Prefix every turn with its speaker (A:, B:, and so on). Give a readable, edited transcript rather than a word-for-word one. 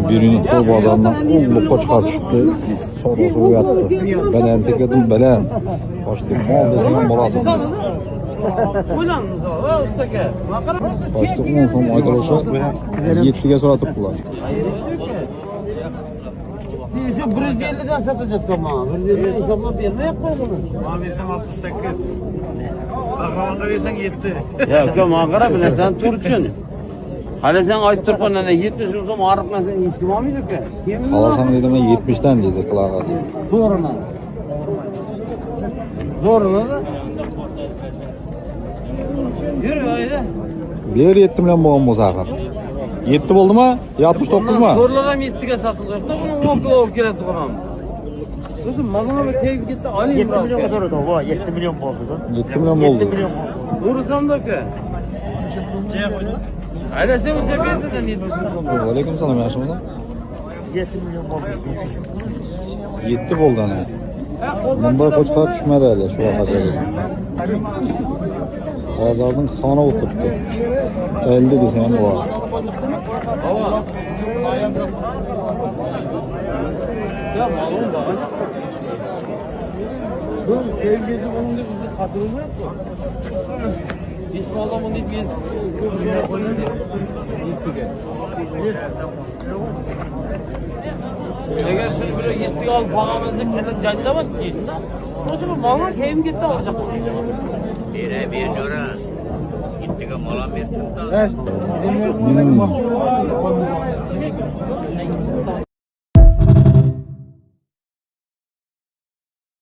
A: Birini koy bozorundan 10 lukka çıkartışıptı. Sonrası uyattı. Ben entek edim belen. Başlık mal desem boladım. Başlık 10 son arkadaşa 7'ye sonra tuttular.
B: Şu 150'den satacağız tamam. 150'den inşallah vermeye koydunuz.
C: Maviysen 68. Akramanla versen 7.
B: Ya mağara bile sen Turçun. Hala sen ayıp Turkan'la 70 yıl sonra ağrıkla sen hiç kim almıyor ki?
A: Alasan dedim 70'ten dedi kılağa diye.
B: Zoruna. Zoruna da. Yürü öyle.
A: Bir yettim lan babam bu sakın. Yetti oldu mu? 69 mu?
B: Zorlara mı 7'ye satılıyor? Tamam o geldi bana. Kızım bana bir teyip gitti alayım
C: 7
B: biraz.
C: milyon kadar oldu bu. 7 milyon oldu.
A: 7 milyon oldu.
C: 7 milyon.
B: Vurursam da ki. Hala sen uçabilirsin de 70 yıl sonra.
A: Aleyküm selam yaşımızdan.
C: 7 milyon oldu.
A: Yetti oldu hani. Bunda koçlar düşmedi öyle şu an pazarda. Pazardan sana oturttu. 50 desem var.
B: Ya malum da. Bu köyümüzü bunun da bizi katılımı yok mu? İsmi adamın ilk bir köyümüzü koyun diye. Eğer şöyle böyle 7 al bağımızda kendin canlamak için o zaman mallar köyüm gitti alacak.
C: Bire bir lira. Gittik mola verdim.